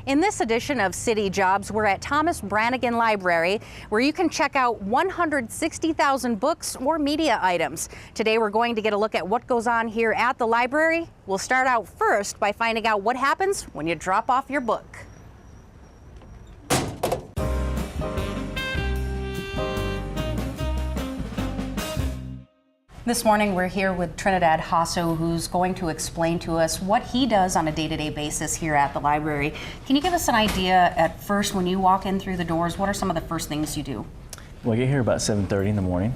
In this edition of City Jobs, we're at Branigan Library, where you can check out 160,000 books or media items. Today we're going to get a look at what goes on here at the library. We'll start out first by finding out what happens when you drop off your book. This morning we're here with Trinidad Hasso, who's going to explain to us what he does on a day-to-day basis here at the library. Can you give us an idea at first when you walk in through the doors, what are some of the first things you do? Well, I get here about 7:30 in the morning,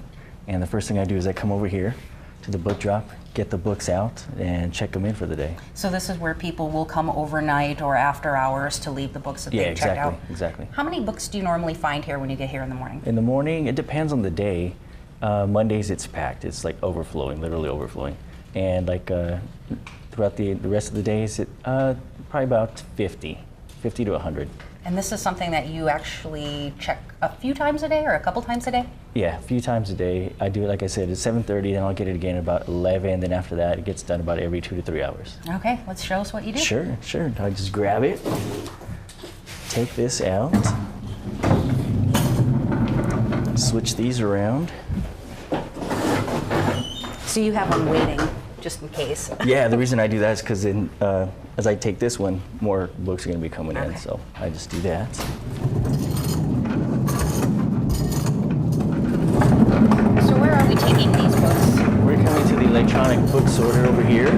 and the first thing I do is I come over here to the book drop, get the books out, and check them in for the day. So this is where people will come overnight or after hours to leave the books that they've checked out? Yeah, exactly. How many books do you normally find here when you get here in the morning? In the morning, it depends on the day. Mondays it's packed. It's like overflowing, literally overflowing. And like throughout the rest of the days, probably about 50 to 100. And this is something that you actually check a few times a day or a couple times a day? Yeah, a few times a day. I do it, like I said, at 7:30, then I'll get it again at about 11, then after that it gets done about every 2 to 3 hours. Okay, let's show us what you do. Sure. I just grab it, take this out, switch these around. So you have them waiting, just in case. Yeah, the reason I do that is because as I take this one, more books are going to be coming in, so I just do that. So where are we taking these books? We're coming to the electronic book sorter over here.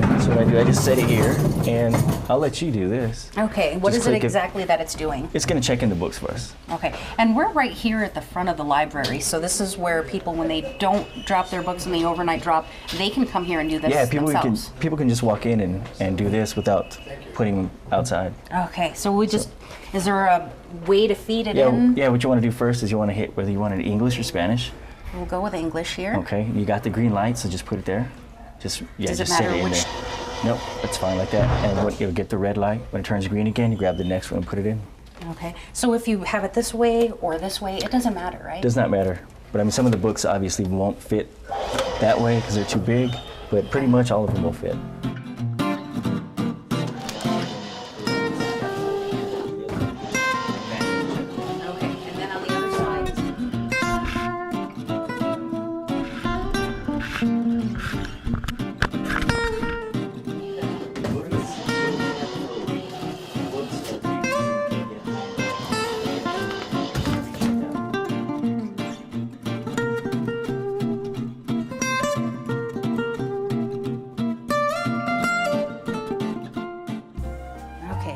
That's what I do. I just set it here, and I'll let you do this. Okay, what is it exactly that it's doing? It's going to check in the books for us. Okay, and we're right here at the front of the library, so this is where people, when they don't drop their books in the overnight drop, they can come here and do this themselves. People can just walk in and do this without putting them outside. Okay, so is there a way to feed it in? Yeah, what you want to do first is you want to hit whether you want it in English or Spanish. We'll go with English here. Okay, you got the green light, so just put it there. Does it just matter set it in which? there. Nope, that's fine like that. And you'll get the red light. When it turns green again, you grab the next one and put it in. Okay, so if you have it this way or this way, it doesn't matter, right? Does not matter. But I mean, some of the books obviously won't fit that way because they're too big, but pretty much all of them will fit.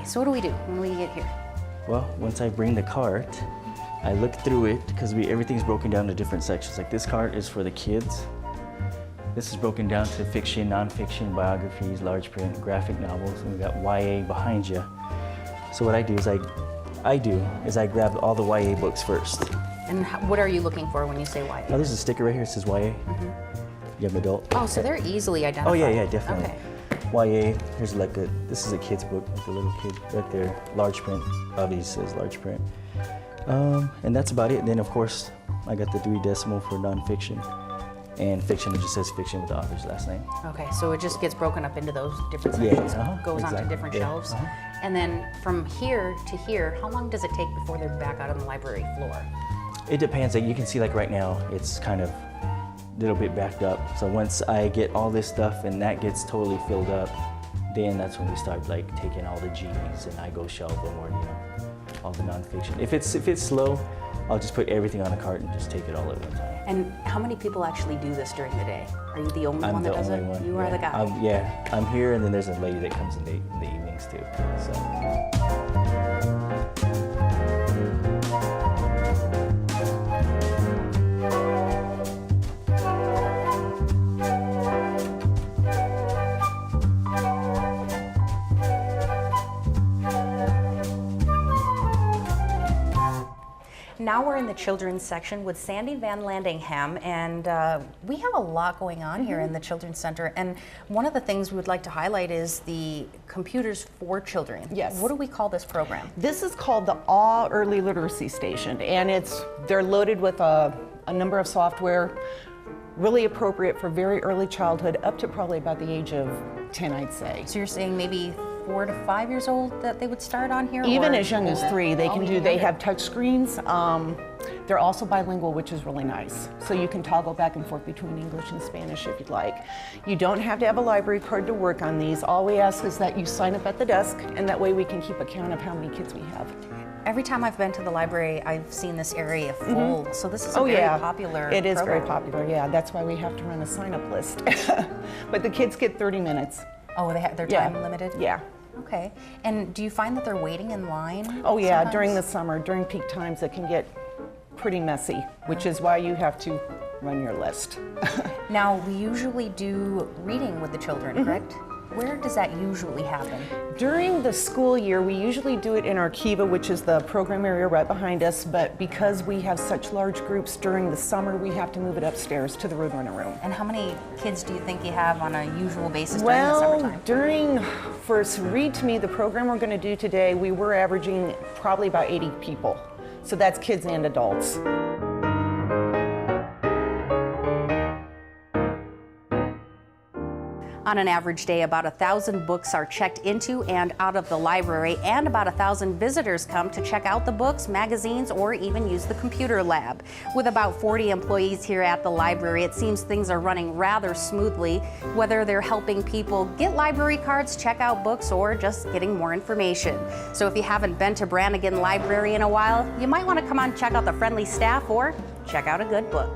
So what do we do when we get here? Well, once I bring the cart, I look through it because everything's broken down to different sections. Like this cart is for the kids. This is broken down to fiction, nonfiction, biographies, large print, graphic novels, and we got YA behind you. So what I do is I grab all the YA books first. And what are you looking for when you say YA? Oh, there's a sticker right here. It says YA. Young adult. Oh, so they're easily identified. Oh yeah, definitely. Okay. YA, here's this is a kid's book, like a little kid right there, large print, obviously says large print. And that's about it. And then of course, I got the 3 decimal for nonfiction. And fiction, it just says fiction with the author's last name. Okay, so it just gets broken up into those different sections, goes onto different shelves. And then from here to here, how long does it take before they're back out on the library floor? It depends. Like you can see like right now, it's kind of a little bit backed up. So once I get all this stuff and that gets totally filled up, then that's when we start like taking all the G's and I go shelve them or all the nonfiction. If it's slow, I'll just put everything on a cart and just take it all at one time. And how many people actually do this during the day? Are you the only one that does it? I'm the only one. You are the guy. I'm here, and then there's a lady that comes in the evenings too. So. Now we're in the children's section with Sandy Van Landingham, and we have a lot going on here in the Children's Center. And one of the things we would like to highlight is the Computers for Children. Yes. What do we call this program? This is called the AW Early Literacy Station, and they're loaded with a number of software, really appropriate for very early childhood, up to probably about the age of 10, I'd say. So you're saying maybe 4 to 5 years old that they would start on here? Even or as young as 3, they can Oh, do. even They younger. have touch screens. They're also bilingual, which is really nice. So you can toggle back and forth between English and Spanish if you'd like. You don't have to have a library card to work on these. All we ask is that you sign up at the desk, and that way we can keep account of how many kids we have. Every time I've been to the library, I've seen this area full. So this is a Oh very yeah, popular it is very program. popular. Yeah, that's why we have to run a sign-up list. But the kids get 30 minutes. Oh, they're Yeah. time limited? Yeah. Okay. And do you find that they're waiting in line? Oh yeah, sometimes? during the summer, during peak times, it can get pretty messy, which is why you have to run your list. Now, we usually do reading with the children, Mm-hmm. correct? Where does that usually happen? During the school year, we usually do it in our Kiva, which is the program area right behind us, but because we have such large groups during the summer, we have to move it upstairs to the Roadrunner room. And how many kids do you think you have on a usual basis during the Well, summertime? for Read to Me, the program we're going to do today, we were averaging probably about 80 people. So that's kids and adults. On an average day, about 1,000 books are checked into and out of the library, and about 1,000 visitors come to check out the books, magazines, or even use the computer lab. With about 40 employees here at the library, it seems things are running rather smoothly, whether they're helping people get library cards, check out books, or just getting more information. So if you haven't been to Branigan Library in a while, you might want to come on check out the friendly staff or check out a good book.